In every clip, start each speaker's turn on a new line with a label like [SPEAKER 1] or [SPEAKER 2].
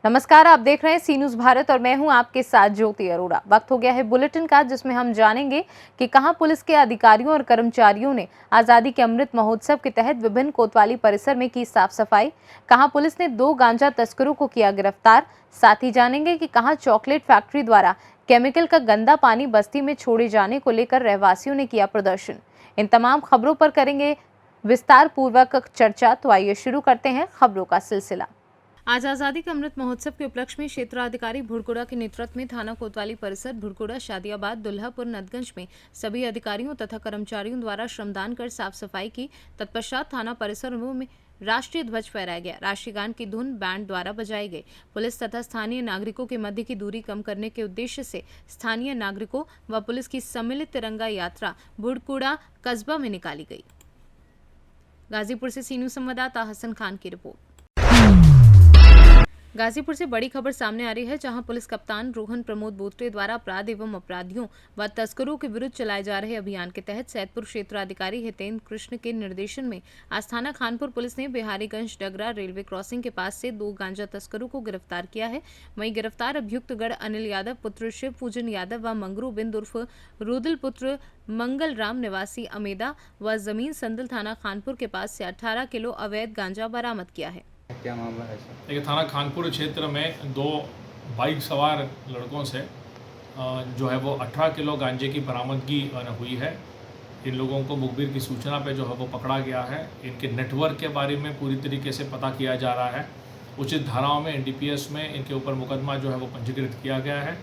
[SPEAKER 1] नमस्कार, आप देख रहे हैं सी न्यूज़ भारत और मैं हूं आपके साथ ज्योति अरोड़ा। वक्त हो गया है बुलेटिन का, जिसमें हम जानेंगे कि कहां पुलिस के अधिकारियों और कर्मचारियों ने आज़ादी के अमृत महोत्सव के तहत विभिन्न कोतवाली परिसर में की साफ सफाई, कहां पुलिस ने 2 गांजा तस्करों को किया गिरफ्तार। साथ ही जानेंगे कि कहां चॉकलेट फैक्ट्री द्वारा केमिकल का गंदा पानी बस्ती में छोड़े जाने को लेकर रहवासियों ने किया प्रदर्शन। इन तमाम खबरों पर करेंगे विस्तार पूर्वक चर्चा। तो आइए शुरू करते हैं खबरों का सिलसिला। आज आज़ादी का अमृत महोत्सव के उपलक्ष्य में क्षेत्राधिकारी भुड़कुड़ा के नेतृत्व में थाना कोतवाली परिसर भुड़कुड़ा, शादियाबाद, दुल्हापुर, नदगंज में सभी अधिकारियों तथा कर्मचारियों द्वारा श्रमदान कर साफ सफाई की। तत्पश्चात थाना परिसरों में राष्ट्रीय ध्वज फहराया गया। राष्ट्रीय गान की धुन बैंड द्वारा बजाई गई। पुलिस तथा स्थानीय नागरिकों के मध्य की दूरी कम करने के उद्देश्य से स्थानीय नागरिकों व पुलिस की सम्मिलित तिरंगा यात्रा भुड़कुड़ा कस्बा में निकाली गई। गाजीपुर से सी न्यूज़ संवाददाता हसन खान की रिपोर्ट। गाजीपुर से बड़ी खबर सामने आ रही है, जहां पुलिस कप्तान रोहन प्रमोद बोत्रे द्वारा अपराध एवं अपराधियों व तस्करों के विरुद्ध चलाए जा रहे अभियान के तहत सैदपुर क्षेत्राधिकारी हितेंद्र कृष्ण के निर्देशन में आज थाना खानपुर पुलिस ने बिहारीगंज डगरा रेलवे क्रॉसिंग के पास से 2 गांजा तस्करों को गिरफ्तार किया है। वहीं गिरफ्तार अभियुक्तगढ़ अनिल यादव पुत्र शिव पूजन यादव व मंगरू बिंद उर्फ रुदल पुत्र मंगल राम निवासी अमेदा व जमीन संदल थाना खानपुर के पास से 18 किलो अवैध गांजा बरामद किया है।
[SPEAKER 2] क्या मामला है सर?
[SPEAKER 3] देखिए, थाना खानपुर क्षेत्र में 2 बाइक सवार लड़कों से जो है वो 18 किलो गांजे की बरामदगी हुई है। इन लोगों को मुखबिर की सूचना पे जो है वो पकड़ा गया है। इनके नेटवर्क के बारे में पूरी तरीके से पता किया जा रहा है। उचित धाराओं में एनडीपीएस में इनके ऊपर मुकदमा जो है वो पंजीकृत किया गया है।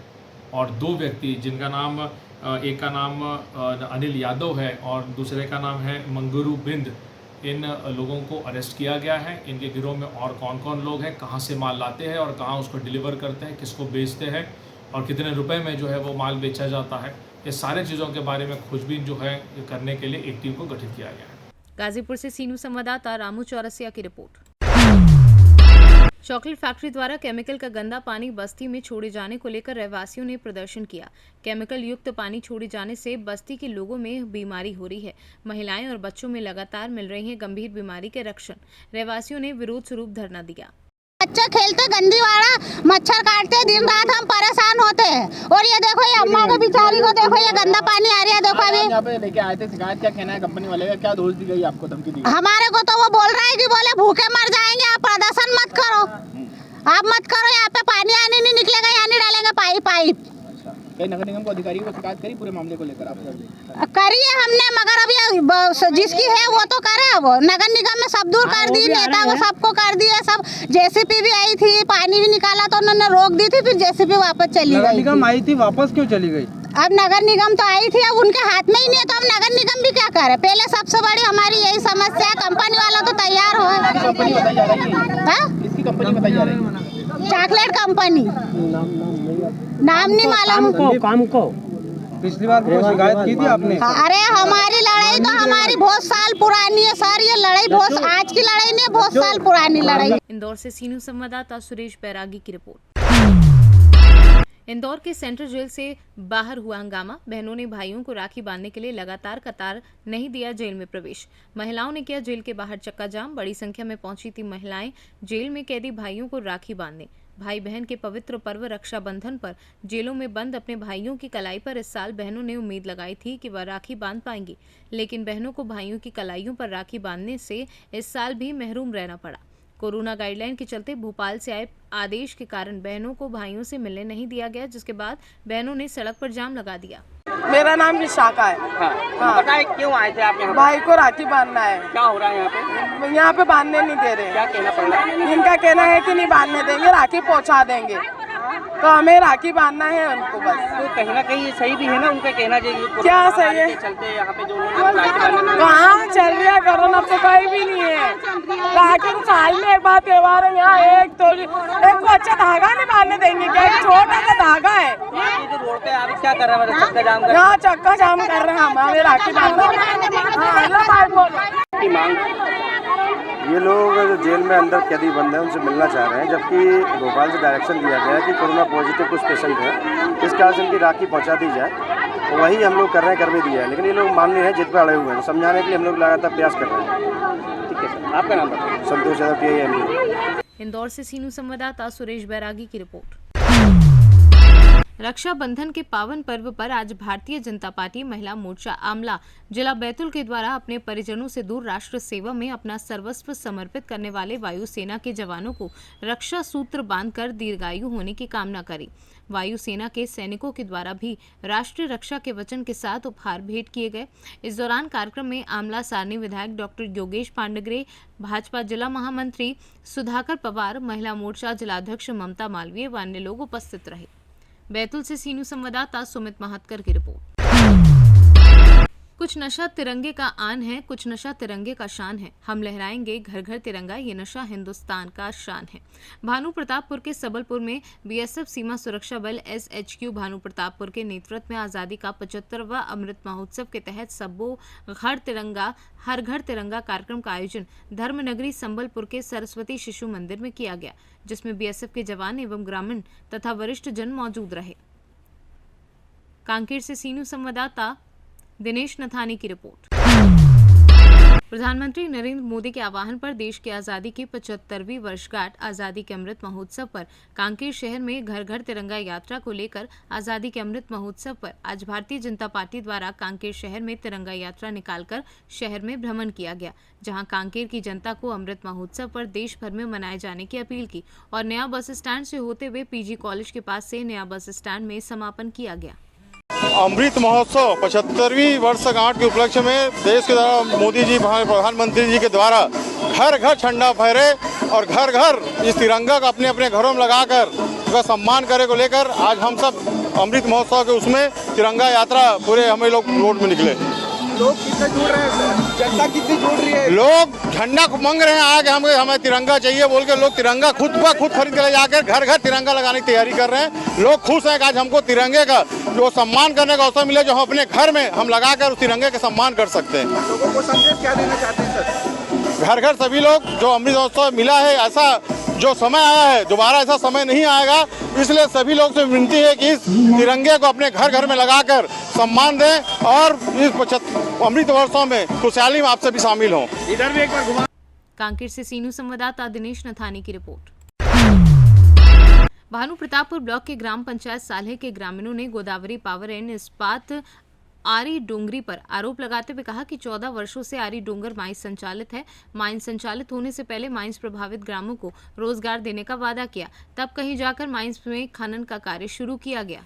[SPEAKER 3] और 2 व्यक्ति जिनका नाम एक का नाम अनिल यादव है और दूसरे का नाम है मंगरू बिंद, इन लोगों को अरेस्ट किया गया है। इनके गिरोह में और कौन कौन लोग हैं, कहां से माल लाते हैं और कहां उसको डिलीवर करते हैं, किसको बेचते हैं और कितने रुपए में जो है वो माल बेचा जाता है, ये सारे चीज़ों के बारे में खोजबीन जो है करने के लिए एक टीम को गठित किया गया है।
[SPEAKER 1] गाजीपुर से सी न्यूज़ संवाददाता रामू चौरसिया की रिपोर्ट। चॉकलेट फैक्ट्री द्वारा केमिकल का गंदा पानी बस्ती में छोड़े जाने को लेकर रहवासियों ने प्रदर्शन किया। केमिकल युक्त पानी छोड़े जाने से बस्ती के लोगों में बीमारी हो रही है। महिलाएं और बच्चों में लगातार मिल रही है गंभीर बीमारी के लक्षण। रहवासियों ने विरोध स्वरूप धरना दिया।
[SPEAKER 4] बच्चे खेलते गंदी वाड़ा, मच्छर काटते, दिन रात हम परेशान होते हैं। और ये देखो, ये अम्मा को बिचारी को देखो, ये गंदा पानी आ रहा है। देखो अभी
[SPEAKER 2] यहाँ पे लेके आए थे, शिकायत क्या कहना है कंपनी वाले का? क्या दोष दी गई आपको, धमकी दी?
[SPEAKER 4] हमारे को तो वो बोल रहा है कि बोले भूखे मर जाएंगे, आप प्रदर्शन मत करो, आप मत करो, यहाँ पे पानी आने नहीं निकलेगा, यहाँ नहीं डालेंगे पाइप।
[SPEAKER 2] कई नगर निगम को अधिकारी को शिकायत करी पूरे मामले को लेकर? आप
[SPEAKER 4] करिए हमने, मगर अब ये जिसकी है वो तो करे। अब नगर निगम में सब दूर कर दी, नेता को सबको कर दिया। सब जेसीपी भी आई थी, पानी भी निकाला तो उन्होंने रोक दी थी, फिर जेसीपी वापस चली गई।
[SPEAKER 2] नगर निगम आई थी, वापस क्यों चली गई?
[SPEAKER 4] अब नगर निगम तो आई थी, अब उनके हाथ में ही नहीं है, तो अब नगर निगम भी क्या करे। पहले सबसे बड़ी हमारी यही समस्या है, कंपनी वाला तो तैयार हो।
[SPEAKER 2] कंपनी बताई जा रही है, इसकी कंपनी बताई जा रही है
[SPEAKER 4] चॉकलेट कंपनी, नाम नहीं मालूम।
[SPEAKER 2] काम को पिछली बार वो शिकायत की थी आपने?
[SPEAKER 4] अरे हमारी लड़ाई तो हमारी बहुत साल पुरानी है सर, ये लड़ाई बहुत आज की लड़ाई नहीं है, बहुत साल पुरानी लड़ाई।
[SPEAKER 1] इंदौर से सी न्यूज़ संवाददाता सुरेश बैरागी की रिपोर्ट। इंदौर के सेंट्रल जेल से बाहर हुआ हंगामा। बहनों ने भाइयों को राखी बांधने के लिए लगातार कतार नहीं दिया जेल में प्रवेश। महिलाओं ने किया जेल के बाहर चक्का जाम। बड़ी संख्या में पहुंची थी महिलाएं जेल में कैदी भाइयों को राखी बांधने। भाई बहन के पवित्र पर्व रक्षाबंधन पर जेलों में बंद अपने भाइयों की कलाई पर इस साल बहनों ने उम्मीद लगाई थी कि वह राखी बांध पाएंगी, लेकिन बहनों को भाइयों की कलाइयों पर राखी बांधने से इस साल भी महरूम रहना पड़ा। कोरोना गाइडलाइन के चलते भोपाल से आए आदेश के कारण बहनों को भाइयों से मिलने नहीं दिया गया, जिसके बाद बहनों ने सड़क पर जाम लगा दिया।
[SPEAKER 5] मेरा नाम विशाखा है।
[SPEAKER 2] हाँ। बताए क्यों आए थे आप यहाँ?
[SPEAKER 5] भाई को राखी बांधना है।
[SPEAKER 2] क्या हो रहा है यहाँ पे?
[SPEAKER 5] यहाँ पे बांधने नहीं दे रहे।
[SPEAKER 2] क्या कहना पड़ रहा है?
[SPEAKER 5] इनका कहना है कि नहीं बांधने देंगे, राखी पहुँचा देंगे, तो हमें राखी बांधना है उनको बस।
[SPEAKER 2] तो कहीं ना कहीं सही भी है ना उनका कहना, चाहिए
[SPEAKER 5] क्या सही है?
[SPEAKER 2] चलते यहाँ पे जो लोग
[SPEAKER 5] कहाँ चल रहा है कोरोना, तो कहीं भी नहीं है। राखी तो साल में एक बार त्योहार है, यहाँ एक को अच्छा धागा नहीं बांधने देंगे क्या? एक छोटा सा धागा है।
[SPEAKER 2] रोड पे आप क्या कर रहे हैं? चक्का जाम कर?
[SPEAKER 5] यहाँ चक्का जाम कर रहे हैं, हमें राखी बांधना।
[SPEAKER 6] ये लोग जो जेल में अंदर कैदी बंद हैं उनसे मिलना चाह रहे हैं, जबकि भोपाल से डायरेक्शन दिया गया है कि कोरोना पॉजिटिव कुछ पेशेंट हैं, इस कारण से उनकी राखी पहुंचा दी जाए। तो वही हम लोग कर रहे हैं, कर भी दिया है, लेकिन ये लोग मान नहीं रहे, जिद पर अड़े हुए हैं। समझाने के लिए हम लोग लगातार प्रयास कर रहे हैं।
[SPEAKER 2] ठीक है सर, आपका नाम बताइए।
[SPEAKER 6] Santosh Yadav, PI MD।
[SPEAKER 1] इंदौर से सीनू संवाददाता सुरेश बैरागी की रिपोर्ट। रक्षाबंधन के पावन पर्व पर आज भारतीय जनता पार्टी महिला मोर्चा आमला जिला बैतूल के द्वारा अपने परिजनों से दूर राष्ट्र सेवा में अपना सर्वस्व समर्पित करने वाले वायुसेना के जवानों को रक्षा सूत्र बांधकर दीर्घायु होने की कामना करी। वायुसेना के सैनिकों के द्वारा भी राष्ट्रीय रक्षा के वचन के साथ उपहार भेंट किए गए। इस दौरान कार्यक्रम में आमला सारनी विधायक डॉक्टर योगेश पांडग्रे, भाजपा जिला महामंत्री सुधाकर पवार, महिला मोर्चा जिलाध्यक्ष ममता मालवीय व अन्य लोग उपस्थित रहे। बैतूल से सीनू संवाददाता सुमित महातकर की रिपोर्ट। कुछ नशा तिरंगे का आन है, कुछ नशा तिरंगे का शान है। हम लहराएंगे घर घर तिरंगा, ये नशा हिंदुस्तान का शान है। भानु प्रतापपुर के सबलपुर में बीएसएफ सीमा सुरक्षा बल SHQ भानु प्रतापपुर के नेतृत्व में आज़ादी का 75वां अमृत महोत्सव के तहत सबो घर तिरंगा हर घर तिरंगा कार्यक्रम का आयोजन धर्मनगरी संबलपुर के सरस्वती शिशु मंदिर में किया गया, जिसमें बीएसएफ के जवान एवं ग्रामीण तथा वरिष्ठ जन मौजूद रहे। कांकेर से सीनू संवाददाता दिनेश नथानी की रिपोर्ट। प्रधानमंत्री नरेंद्र मोदी के आह्वान पर देश की आज़ादी की 75वीं वर्षगांठ आज़ादी के अमृत महोत्सव पर कांकेर शहर में घर घर तिरंगा यात्रा को लेकर आज़ादी के अमृत महोत्सव पर आज भारतीय जनता पार्टी द्वारा कांकेर शहर में तिरंगा यात्रा निकालकर शहर में भ्रमण किया गया, जहां कांकेर की जनता को अमृत महोत्सव पर देश भर में मनाए जाने की अपील की और नया बस स्टैंड से होते हुए PG कॉलेज के पास से नया बस स्टैंड में समापन किया गया।
[SPEAKER 7] अमृत महोत्सव 75वीं वर्षगांठ के उपलक्ष्य में देश के द्वारा मोदी जी प्रधानमंत्री जी के द्वारा घर घर झंडा फहरे और घर घर इस तिरंगा को अपने अपने घरों में लगाकर उसका सम्मान करे को लेकर आज हम सब अमृत महोत्सव के उसमें तिरंगा यात्रा पूरे हमें लोग रोड में निकले।
[SPEAKER 2] लोग कितने जुड़ रहे हैं, जनता कितनी जुड़ रही है?
[SPEAKER 7] लोग झंडा को मांग रहे हैं आगे हमें तिरंगा चाहिए बोल के लोग तिरंगा खुद खरीद के ले जाकर घर घर तिरंगा लगाने की तैयारी कर रहे हैं। लोग खुश हैं कि आज हमको तिरंगे का जो सम्मान करने का अवसर मिले, जो हम अपने घर में हम लगाकर उस तिरंगे का सम्मान कर सकते हैं।
[SPEAKER 2] लोगों को संदेश क्या देना चाहते हैं सर?
[SPEAKER 7] घर घर सभी लोग जो अमृत महोत्सव मिला है, ऐसा जो समय आया है दोबारा ऐसा समय नहीं आएगा, इसलिए सभी लोग से विनती है कि इस तिरंगे को अपने घर घर में लगाकर सम्मान दें और इस अमृत महोत्सव में खुशहाली में आप सभी शामिल हों।
[SPEAKER 2] इधर भी एक बार घुमा।
[SPEAKER 1] कांकेर से सीनू संवाददाता दिनेश नथानी की रिपोर्ट। भानु प्रतापपुर ब्लॉक के ग्राम पंचायत साल्हे के ग्रामीणों ने गोदावरी पावर एंड इस्पात आरी डोंगरी पर आरोप लगाते हुए कहा कि 14 वर्षों से आरी डोंगर माइंस संचालित है। माइंस संचालित होने से पहले माइंस प्रभावित ग्रामों को रोजगार देने का वादा किया, तब कहीं जाकर माइंस में खनन का कार्य शुरू किया गया।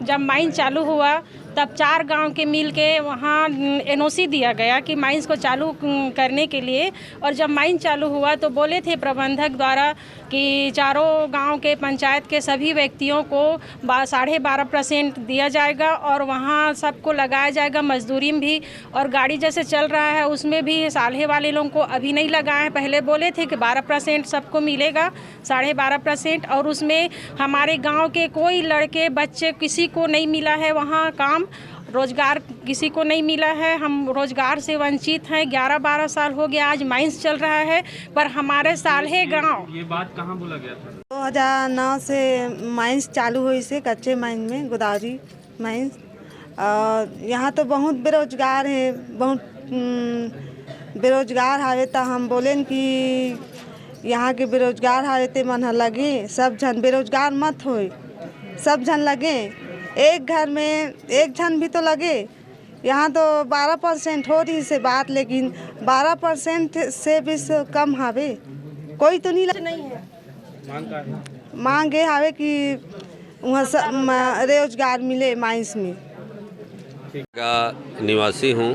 [SPEAKER 8] जब माइंस चालू हुआ तब 4 गांव के मिल के वहाँ NOC दिया गया कि माइंस को चालू करने के लिए, और जब माइंस चालू हुआ तो बोले थे प्रबंधक द्वारा कि चारों गांव के पंचायत के सभी व्यक्तियों को 12.5% दिया जाएगा और वहाँ सबको लगाया जाएगा मजदूरी में भी, और गाड़ी जैसे चल रहा है उसमें भी साल्हे वाले लोगों को अभी नहीं लगाए। पहले बोले थे कि 12% सबको मिलेगा, 12.5%, और उसमें हमारे गाँव के कोई लड़के बच्चे किसी को नहीं मिला है वहाँ काम, रोजगार किसी को नहीं मिला है। हम रोजगार से वंचित हैं। 11-12 साल हो गया आज माइंस चल रहा है, पर हमारे साल्हे गांव।
[SPEAKER 2] ये बात कहाँ बोला गया था?
[SPEAKER 9] 2009 से माइंस चालू हुई से कच्चे माइंस में गोदावरी माइंस। यहाँ तो बहुत बेरोजगार है, बहुत बेरोजगार हावे, तो हम बोलें कि यहाँ के बेरोजगार हावे ते मन लगे सब जन बेरोजगार मत होए, सब जन लगे, एक घर में एक जन भी तो लगे। यहाँ तो 12% हो रही से बात, लेकिन 12% से भी कम हावे, कोई तो नहीं है। मांग ये हावे कि वहाँ रोजगार मिले माइंस में।
[SPEAKER 10] का निवासी हूँ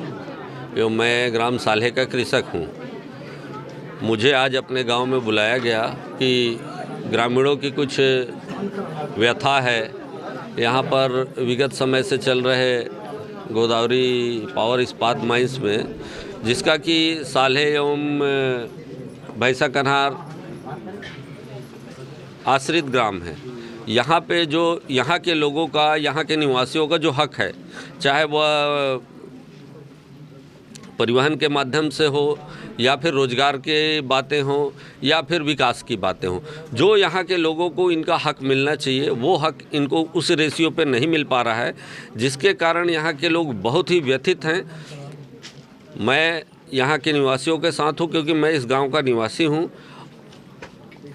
[SPEAKER 10] एवं मैं ग्राम साल्हे का कृषक हूँ। मुझे आज अपने गांव में बुलाया गया कि ग्रामीणों की कुछ व्यथा है। यहाँ पर विगत समय से चल रहे गोदावरी पावर इस्पात माइंस में, जिसका कि साल्हे एवं भैंसा कन्हार आश्रित ग्राम है। यहाँ पे जो यहाँ के लोगों का, यहाँ के निवासियों का जो हक है, चाहे वह परिवहन के माध्यम से हो या फिर रोजगार के बातें हों या फिर विकास की बातें हों, जो यहाँ के लोगों को इनका हक मिलना चाहिए वो हक इनको उस रेशियो पे नहीं मिल पा रहा है, जिसके कारण यहाँ के लोग बहुत ही व्यथित हैं। मैं यहाँ के निवासियों के साथ हूँ क्योंकि मैं इस गांव का निवासी हूँ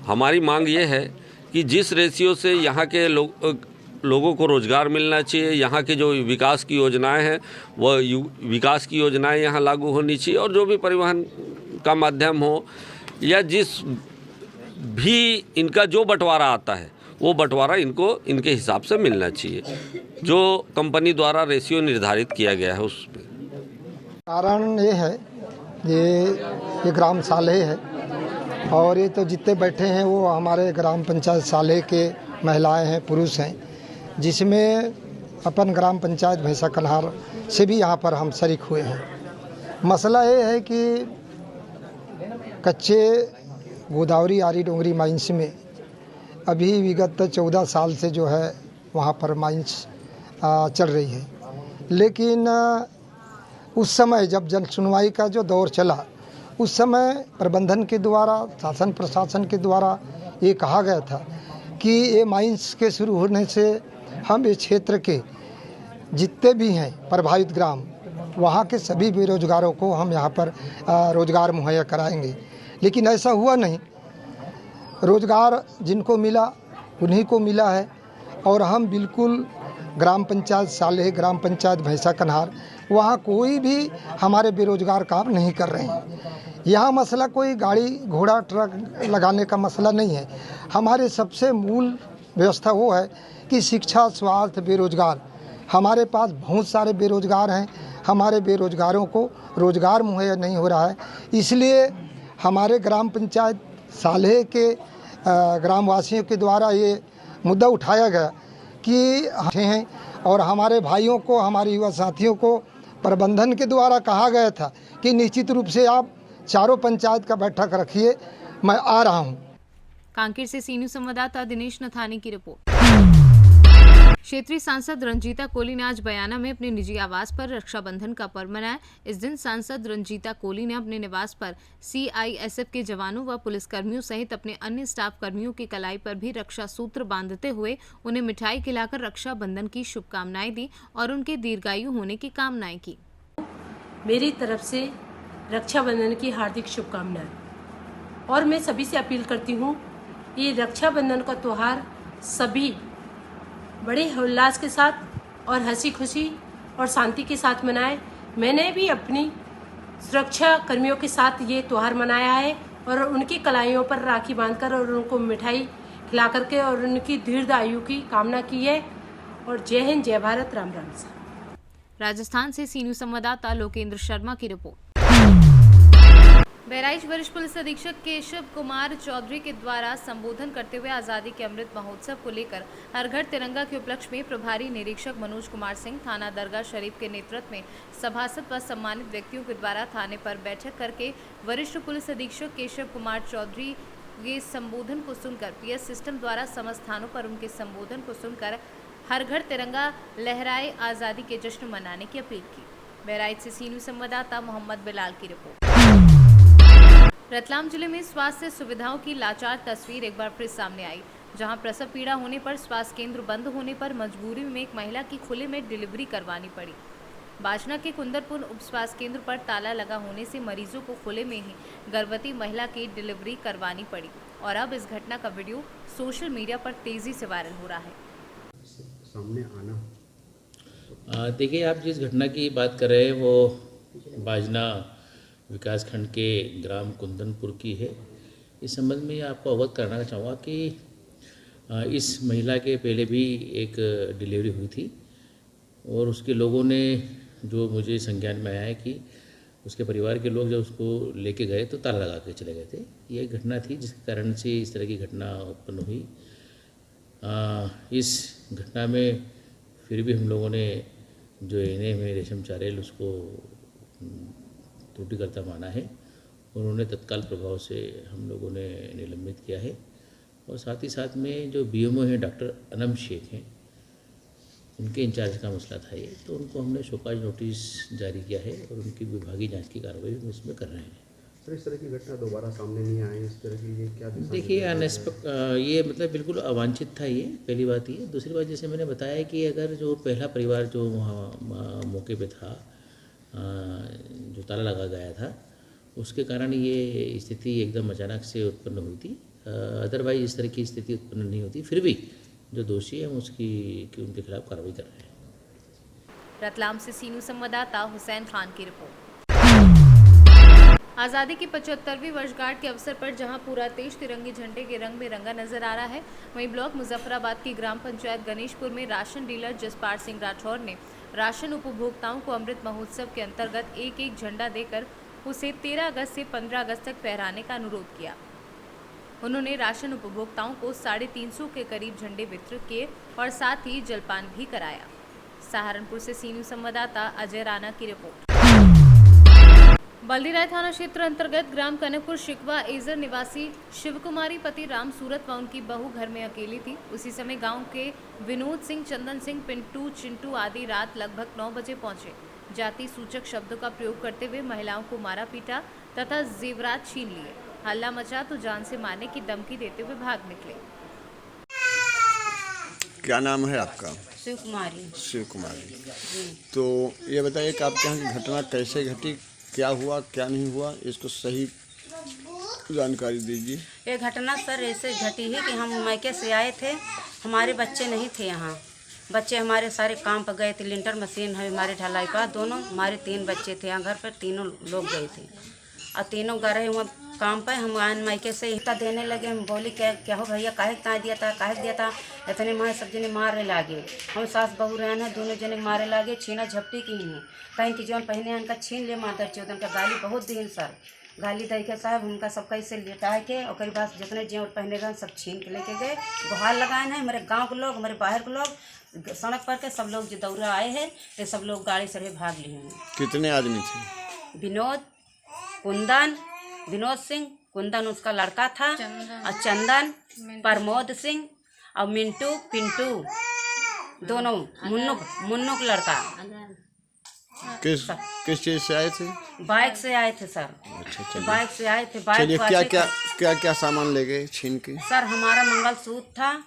[SPEAKER 10] हमारी मांग ये है कि जिस रेशियो से यहाँ के लोगों को रोज़गार मिलना चाहिए, यहाँ की जो विकास की योजनाएं हैं वह विकास की योजनाएं यहाँ लागू होनी चाहिए, और जो भी परिवहन का माध्यम हो या जिस भी इनका जो बंटवारा आता है वो बंटवारा इनको इनके हिसाब से मिलना चाहिए, जो कंपनी द्वारा रेशियो निर्धारित किया गया है उसमें।
[SPEAKER 11] कारण ये है, ये ग्राम सालेह है और ये तो जितने बैठे हैं वो हमारे ग्राम पंचायत सालेह के महिलाएं हैं, पुरुष हैं, जिसमें अपन ग्राम पंचायत भैंसा कन्हार से भी यहाँ पर हम शरीक हुए हैं। मसला ये है कि कच्चे गोदावरी आरी डोंगरी माइंस में अभी विगत 14 साल से जो है वहाँ पर माइंस चल रही है, लेकिन उस समय जब जन सुनवाई का जो दौर चला उस समय प्रबंधन के द्वारा, शासन प्रशासन के द्वारा ये कहा गया था कि ये माइंस के शुरू होने से हम इस क्षेत्र के जितने भी हैं प्रभावित ग्राम, वहाँ के सभी बेरोजगारों को हम यहाँ पर रोज़गार मुहैया कराएंगे, लेकिन ऐसा हुआ नहीं। रोज़गार जिनको मिला उन्हीं को मिला है और हम बिल्कुल ग्राम पंचायत सालेह, ग्राम पंचायत भैंसा कन्हार, वहाँ कोई भी हमारे बेरोजगार काम नहीं कर रहे हैं। यहाँ मसला कोई गाड़ी घोड़ा ट्रक लगाने का मसला नहीं है। हमारे सबसे मूल व्यवस्था वो है कि शिक्षा, स्वास्थ्य, बेरोजगार, हमारे पास बहुत सारे बेरोजगार हैं, हमारे बेरोजगारों को रोज़गार मुहैया नहीं हो रहा है। इसलिए हमारे ग्राम पंचायत सालेह के ग्रामवासियों के द्वारा ये मुद्दा उठाया गया कि हैं और हमारे भाइयों को, हमारे युवा साथियों को प्रबंधन के द्वारा कहा गया था कि निश्चित रूप से आप चारों पंचायत का बैठक रखिए, मैं आ रहा हूँ।
[SPEAKER 1] कांकेर से सी न्यूज़ संवाददाता दिनेश नथानी की रिपोर्ट। क्षेत्रीय सांसद रंजीता कोली ने आज बयाना में अपने निजी आवास पर रक्षाबंधन का पर्व मनाया। इस दिन सांसद रंजीता कोली ने अपने निवास पर CISF के जवानों व पुलिसकर्मियों सहित अपने अन्य स्टाफ कर्मियों की कलाई पर भी रक्षा सूत्र बांधते हुए उन्हें मिठाई खिलाकर रक्षाबंधन की शुभकामनाएं दी और उनके दीर्घायु होने की कामनाएं की।
[SPEAKER 12] मेरी तरफ से रक्षाबंधन की हार्दिक शुभकामनाएं, और मैं सभी से अपील करती हूँ ये रक्षाबंधन का त्यौहार सभी बड़े उल्लास के साथ और हंसी खुशी और शांति के साथ मनाएं। मैंने भी अपनी सुरक्षा कर्मियों के साथ ये त्यौहार मनाया है और उनकी कलाइयों पर राखी बांधकर और उनको मिठाई खिला करके और उनकी दीर्घायु की कामना की है। और जय हिंद, जय भारत, राम राम।
[SPEAKER 1] राजस्थान से सी न्यूज़ संवाददाता लोकेंद्र शर्मा की रिपोर्ट। बहराइच वरिष्ठ पुलिस अधीक्षक केशव कुमार चौधरी के द्वारा संबोधन करते हुए आज़ादी के अमृत महोत्सव को लेकर हर घर तिरंगा के उपलक्ष्य में प्रभारी निरीक्षक मनोज कुमार सिंह, थाना दरगाह शरीफ के नेतृत्व में सभासद व सम्मानित व्यक्तियों के द्वारा थाने पर बैठक करके वरिष्ठ पुलिस अधीक्षक केशव कुमार चौधरी के संबोधन को सुनकर PS सिस्टम द्वारा समस्त थानों पर उनके संबोधन को सुनकर हर घर तिरंगा लहराए आज़ादी के जश्न मनाने की अपील की। बहराइच से सी न्यूज़ संवाददाता मोहम्मद बिलाल की रिपोर्ट। रतलाम जिले में स्वास्थ्य सुविधाओं की लाचार तस्वीर एक बार फिर सामने आई, जहां प्रसव पीड़ा होने पर स्वास्थ्य केंद्र बंद होने पर मजबूरी में एक महिला की खुले में डिलीवरी करवानी पड़ी। बाजना के कुंदरपुर उप स्वास्थ्य केंद्र पर ताला लगा होने से मरीजों को खुले में ही गर्भवती महिला की डिलीवरी करवानी पड़ी और अब इस घटना का वीडियो सोशल मीडिया पर तेजी से वायरल हो रहा है।
[SPEAKER 13] सामने आना देखिए, आप जिस घटना की बात कर रहे हैं वो बाजना विकासखंड के ग्राम कुंदनपुर की है। इस संबंध में आपको अवगत करना चाहूँगा कि इस महिला के पहले भी एक डिलीवरी हुई थी और उसके लोगों ने, जो मुझे संज्ञान में आया है कि उसके परिवार के लोग जब उसको लेके गए तो ताला लगा के चले गए थे। ये एक घटना थी जिसके कारण से इस तरह की घटना उत्पन्न हुई। इस घटना में फिर भी हम लोगों ने जो एनए में रेशम चारेल उसको त्रुटिकर्ता माना है और उन्होंने तत्काल प्रभाव से हम लोगों ने निलंबित किया है। और साथ ही साथ में जो BMO हैं डॉक्टर अनम शेख हैं, उनके इंचार्ज का मसला था ये, तो उनको हमने शोकाज नोटिस जारी किया है और उनकी विभागीय जांच की कार्रवाई हम इसमें कर रहे हैं।
[SPEAKER 6] सर, इस तरह की घटना दोबारा सामने नहीं आए, इस तरह की ये क्या
[SPEAKER 13] देखिए ये मतलब बिल्कुल अवांछित था। ये पहली बात ये। दूसरी बात, जैसे मैंने बताया कि अगर जो पहला परिवार जो वहाँ मौके पे था, जो ताला लगा गया था, उसके कारण ये स्थिति एकदम अचानक से उत्पन्न हुई थी। अदरवाइज इस तरह की स्थिति उत्पन्न नहीं होती। फिर भी जो दोषी है उनके खिलाफ कार्रवाई कर रहे हैं।
[SPEAKER 1] रतलाम से सीनू संवाददाता हुसैन खान की रिपोर्ट। आज़ादी की 75वीं वर्षगांठ के अवसर पर जहां पूरा देश तिरंगे झंडे के रंग में रंगा नजर आ रहा है, वहीं ब्लॉक मुजफ्फराबाद की ग्राम पंचायत गणेशपुर में राशन डीलर जसपाल सिंह राठौर ने राशन उपभोक्ताओं को अमृत महोत्सव के अंतर्गत एक एक झंडा देकर उसे 13 अगस्त से 15 अगस्त तक फहराने का अनुरोध किया। उन्होंने राशन उपभोक्ताओं को 350 के करीब झंडे वितरित किए और साथ ही जलपान भी कराया। सहारनपुर से सीनू संवाददाता अजय राणा की रिपोर्ट। बल्दीराय थाना क्षेत्र अंतर्गत ग्राम कनकपुर शिकवा एजर निवासी शिवकुमारी पति राम सूरत व उनकी बहू घर में अकेली थी। उसी समय गांव के विनोद सिंह, चंदन सिंह, पिंटू, चिंटू आदि रात लगभग 9 बजे पहुंचे। जाति सूचक शब्दों का प्रयोग करते हुए महिलाओं को मारा पीटा तथा जेवरात छीन लिए। हल्ला मचा तो जान से मारने की धमकी देते हुए भाग निकले।
[SPEAKER 14] क्या नाम है आपका?
[SPEAKER 15] शिव कुमारी।
[SPEAKER 14] शिव कुमारी। तो ये बताइए कि आपके यहाँ की घटना कैसे घटी, क्या हुआ क्या नहीं हुआ, इसको सही जानकारी दीजिए।
[SPEAKER 15] ये घटना सर ऐसे घटी है कि हम मायके से आए थे, हमारे बच्चे नहीं थे यहाँ। बच्चे हमारे सारे काम पर गए थे, लिंटर मशीन है हमारे ढलाई पर, दोनों हमारे 3 बच्चे थे यहाँ घर पर, तीनों लोग गए थे और तीनों गए रहे वहाँ काम पर। हम आन मायके से इतना देने लगे, हम बोली क्या हो भैया, काहे दिया था इतने माँ सब जने मारने लागे। हम सास बहू रहन है, दोनों जने मारे लागे, छीना झपटी की हैं कहीं की जौन पहने उनका छीन ले मादर चौथ। उनका गाली बहुत दी सर, गाली दे के साहब उनका सब कैसे लेटा के और बाद जितने जेवर पहने गए सब छीन के लेके गए। गुहार लगाए हैं हमारे गाँव के लोग, हमारे बाहर के लोग, सड़क पर के सब लोग जो दौरा आए हैं तो सब लोग गाड़ी से भाग लिए हैं।
[SPEAKER 14] कितने आदमी थे?
[SPEAKER 15] विनोद सिंह, कुंदन उसका लड़का था, और चंदन, प्रमोद सिंह और मिंटू, पिंटू, दोनों मुन्नू का लड़का।
[SPEAKER 14] किस चीज से आए थे?
[SPEAKER 15] बाइक से आए थे सर।
[SPEAKER 14] अच्छा,
[SPEAKER 15] बाइक से आए थे।
[SPEAKER 14] चलिए, क्या सामान ले गए छीन के?
[SPEAKER 15] सर हमारा मंगलसूत्र था,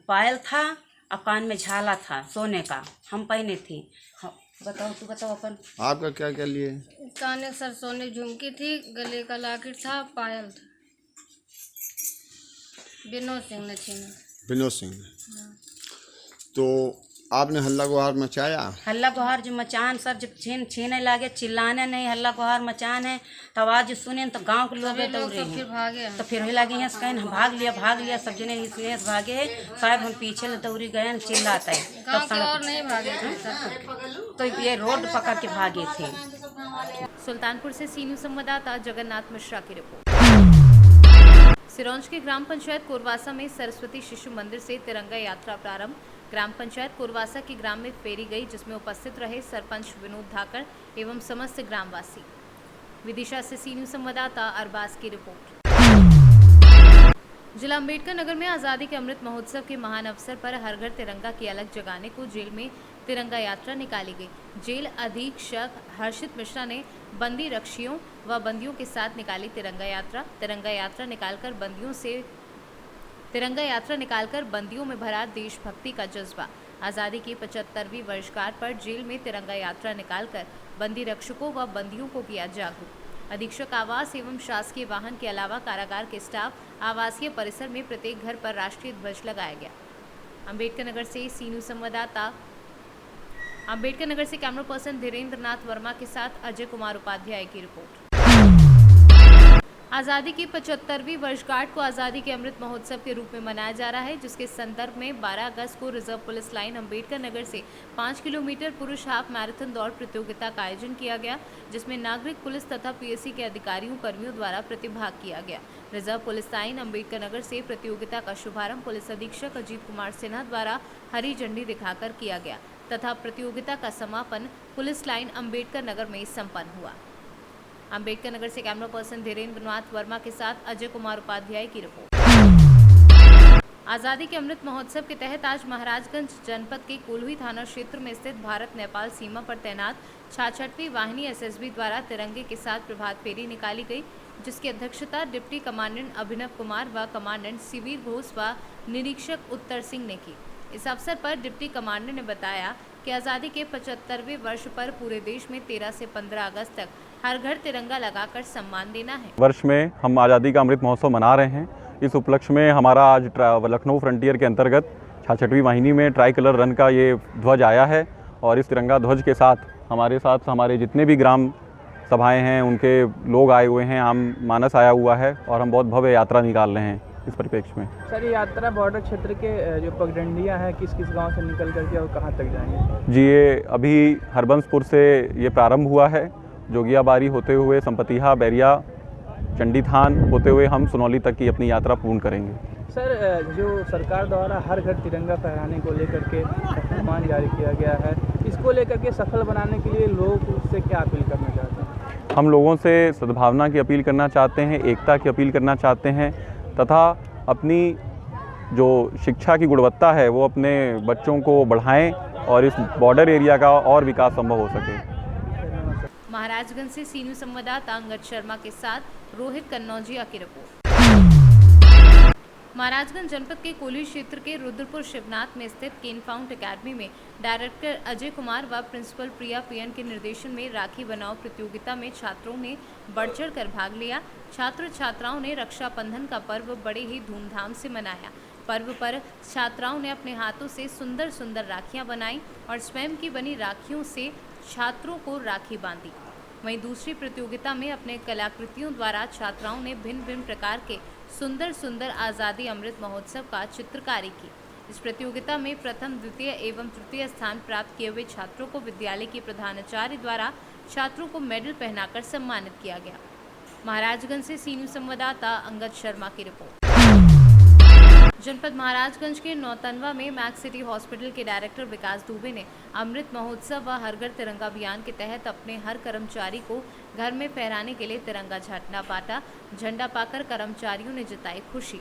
[SPEAKER 15] पायल था और कान में झाला था सोने का, हम पहने थी। बताओ तू बताओ अपन।
[SPEAKER 14] आपका क्या क्या लिए?
[SPEAKER 16] कान सर सोने झुमकी थी, गले का लॉकेट था, पायल था। विनोद सिंह ने छीना।
[SPEAKER 14] विनोद सिंह ने। तो आपने हल्ला गुहार मचाया?
[SPEAKER 15] हल्ला गुहार जो मचान सर, जब छीने लगे, चिल्लाने नहीं, हल्ला गुहार मचान है तो आवाज सुने तो गांव के लोग दौड़े हैं, तो फिर लगे हैं कहीं भाग लिया सब जने इसलिए भागे साहब। हम पीछे दौड़ी गए, चिल्लाता है
[SPEAKER 16] और नहीं भागे
[SPEAKER 15] तो ये रोड पकड़ के भागे थे।
[SPEAKER 1] सुल्तानपुर से सीनू संवाददाता जगन्नाथ मिश्रा की रिपोर्ट। सिरोंज के ग्राम पंचायत कोरवासा में सरस्वती शिशु मंदिर से तिरंगा यात्रा प्रारंभ। ग्राम पंचायत कोरवासा के ग्राम में फेरी गई, जिसमें उपस्थित रहे सरपंच विनोद धाकड़ एवं समस्त ग्रामवासी। विदिशा से सीनू संवाददाता अरबाज की रिपोर्ट। जिला अम्बेडकर नगर में आज़ादी के अमृत महोत्सव के महान अवसर पर हर घर तिरंगा की अलग जगाने को जेल में तिरंगा यात्रा निकाली गई। जेल अधीक्षक हर्षित मिश्रा ने बंदी रक्षियों व बंदियों के साथ निकाली तिरंगा यात्रा। तिरंगा निकालकर बंदियों में भरा देशभक्ति का जज्बा। आज़ादी की 75वीं वर्षगांठ पर जेल में तिरंगा यात्रा निकालकर बंदी रक्षकों व बंदियों को किया जागरूक। अधीक्षक आवास एवं शासकीय वाहन के अलावा कारागार के स्टाफ आवासीय परिसर में प्रत्येक घर पर राष्ट्रीय ध्वज लगाया गया। अम्बेडकर नगर से सीनू संवाददाता अम्बेडकर नगर से कैमरा पर्सन धीरेन्द्र नाथ वर्मा के साथ अजय कुमार उपाध्याय की रिपोर्ट। आज़ादी की 75वीं वर्षगांठ को आज़ादी के अमृत महोत्सव के रूप में मनाया जा रहा है, जिसके संदर्भ में 12 अगस्त को reserve police line Ambedkar Nagar से 5 किलोमीटर पुरुष हाफ मैराथन दौड़ प्रतियोगिता का आयोजन किया गया, जिसमें नागरिक पुलिस तथा पीएससी के अधिकारियों कर्मियों द्वारा प्रतिभाग किया गया। Reserve police line Ambedkar Nagar से प्रतियोगिता का शुभारंभ पुलिस अधीक्षक अजीत कुमार सिन्हा द्वारा हरी झंडी दिखाकर किया गया तथा प्रतियोगिता का समापन पुलिस लाइन अम्बेडकर नगर में संपन्न हुआ। अम्बेडकर नगर से कैमरा पर्सन धीरेन्द्र नाथ वर्मा के साथ अजय कुमार उपाध्याय की रिपोर्ट। आज़ादी के अमृत महोत्सव के तहत आज महाराजगंज जनपद के कोल्हुई थाना क्षेत्र में स्थित भारत नेपाल सीमा पर तैनात 66वीं वाहिनी एसएसबी द्वारा तिरंगे के साथ प्रभात फेरी निकाली गई, जिसकी अध्यक्षता डिप्टी कमांडेंट अभिनव कुमार व कमांडेंट सिवीर घोष व निरीक्षक उत्तर सिंह ने की। इस अवसर पर डिप्टी कमांडेंट ने बताया कि आज़ादी के 75वें वर्ष पर पूरे देश में 13 से 15 अगस्त तक हर घर तिरंगा लगाकर सम्मान देना है।
[SPEAKER 17] वर्ष में हम आज़ादी का अमृत महोत्सव मना रहे हैं। इस उपलक्ष्य में हमारा आज लखनऊ फ्रंटियर के अंतर्गत 66वीं वाहिनी में ट्राई कलर रन का ये ध्वज आया है और इस तिरंगा ध्वज के साथ हमारे जितने भी ग्राम सभाएं हैं उनके लोग आए हुए हैं, आम मानस आया हुआ है और हम बहुत भव्य यात्रा निकाल रहे हैं इस परिप्रेक्ष्य में।
[SPEAKER 2] सर, ये यात्रा बॉर्डर क्षेत्र के जो पगडंडियाँ हैं किस किस गांव से निकल करके और कहां तक जाएंगे?
[SPEAKER 17] जी, ये अभी हरबंसपुर से ये प्रारंभ हुआ है, जोगियाबारी होते हुए संपतिहा, बैरिया, चंडी थान होते हुए हम सुनौली तक की अपनी यात्रा पूर्ण करेंगे।
[SPEAKER 2] सर, जो सरकार द्वारा हर घर तिरंगा फहराने को लेकर के फरमान जारी किया गया है, इसको लेकर के सफल बनाने के लिए लोग उससे क्या अपील करना चाहते हैं?
[SPEAKER 17] हम लोगों से सद्भावना की अपील करना चाहते हैं, एकता की अपील करना चाहते हैं तथा अपनी जो शिक्षा की गुणवत्ता है वो अपने बच्चों को बढ़ाएं और इस बॉर्डर एरिया का और विकास संभव हो सके।
[SPEAKER 1] महाराजगंज से सी न्यूज़ संवाददाता अंगद शर्मा के साथ रोहित कन्नौजिया की रिपोर्ट। महाराजगंज जनपद के कोली क्षेत्र के रुद्रपुर शिवनाथ में स्थित केन फाउंड एकेडमी में डायरेक्टर अजय कुमार व प्रिंसिपल प्रिया पीएन के निर्देशन में राखी बनाओ प्रतियोगिता में छात्रों ने बढ़ चढ़ कर भाग लिया। छात्र छात्राओं ने रक्षाबंधन का पर्व बड़े ही धूमधाम से मनाया। पर्व पर छात्राओं ने अपने हाथों से सुंदर सुंदर राखियां बनाई और स्वयं की बनी राखियों से छात्रों को राखी बांधी। वहीं दूसरी प्रतियोगिता में अपने कलाकृतियों द्वारा छात्राओं ने भिन्न भिन्न प्रकार के सुंदर सुंदर आज़ादी अमृत महोत्सव का चित्रकारी की। इस प्रतियोगिता में प्रथम, द्वितीय एवं तृतीय स्थान प्राप्त किए हुए छात्रों को विद्यालय के प्रधानाचार्य द्वारा छात्रों को मेडल पहनाकर सम्मानित किया गया। महाराजगंज से सी न्यूज़ संवाददाता अंगद शर्मा की रिपोर्ट। जनपद महाराजगंज के नौतनवा में मैक्स सिटी हॉस्पिटल के डायरेक्टर विकास दुबे ने अमृत महोत्सव व हर घर तिरंगा अभियान के तहत अपने हर कर्मचारी को घर में फहराने के लिए तिरंगा झंडा बांटा। झंडा पाकर कर्मचारियों ने जताई खुशी।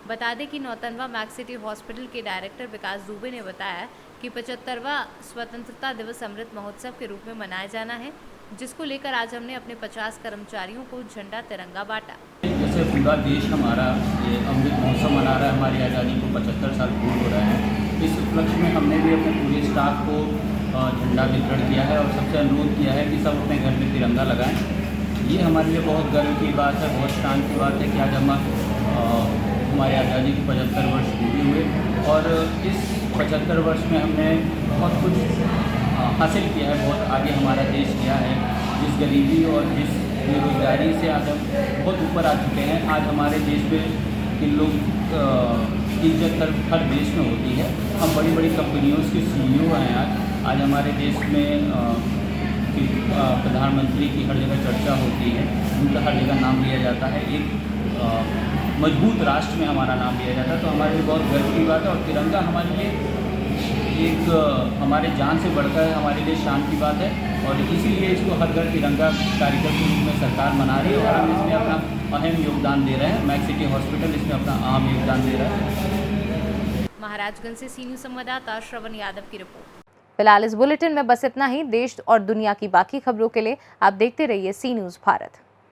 [SPEAKER 1] बता दें कि नौतनवा मैक्स सिटी हॉस्पिटल के डायरेक्टर विकास दुबे ने बताया कि 75वां स्वतंत्रता दिवस अमृत महोत्सव के रूप में मनाया जाना है, जिसको लेकर आज हमने अपने 50 कर्मचारियों को झंडा तिरंगा बांटा।
[SPEAKER 18] जैसे पूरा देश हमारा ये अमृत महोत्सव मना रहा है, हमारी आज़ादी को 75 साल पूर्ण हो रहे हैं। इस उपलक्ष्य में हमने भी अपने पूरे स्टाफ को झंडा वितरण किया है और सबसे अनुरोध किया है कि सब अपने घर में तिरंगा लगाएं। ये हमारे लिए बहुत गर्व की बात है, बहुत शान की बात है कि आज हमारी आज़ादी के 75 वर्ष पूरे हुए और इस 75 वर्ष में हमने बहुत कुछ हासिल किया है, बहुत आगे हमारा देश गया है। जिस गरीबी और जिस बेरोजगारी से आज हम बहुत ऊपर आ चुके हैं। आज हमारे देश में इन लोग इज्जत हर देश में होती है। हम बड़ी बड़ी कंपनियों के CEO हैं। आज हमारे देश में प्रधानमंत्री की हर जगह चर्चा होती है, उनका हर जगह नाम लिया जाता है। एक मजबूत राष्ट्र में हमारा नाम लिया जाता है, तो हमारे लिए बहुत गर्व की बात है। और तिरंगा हमारे लिए एक हमारे जान से बढ़कर हमारे लिए शान की बात है और इसीलिए इसको हर घर तिरंगा कार्यक्रम के रूप में सरकार मना रही है और हम इसमें अपना अहम योगदान दे रहे हैं। मैक्स सिटी हॉस्पिटल इसमें अपना अहम योगदान दे रहा है।
[SPEAKER 1] महाराजगंज से सी न्यूज़ संवाददाता श्रवण यादव की रिपोर्ट। फिलहाल इस बुलेटिन में बस इतना ही। देश और दुनिया की बाकी खबरों के लिए आप देखते रहिए सी न्यूज़ भारत।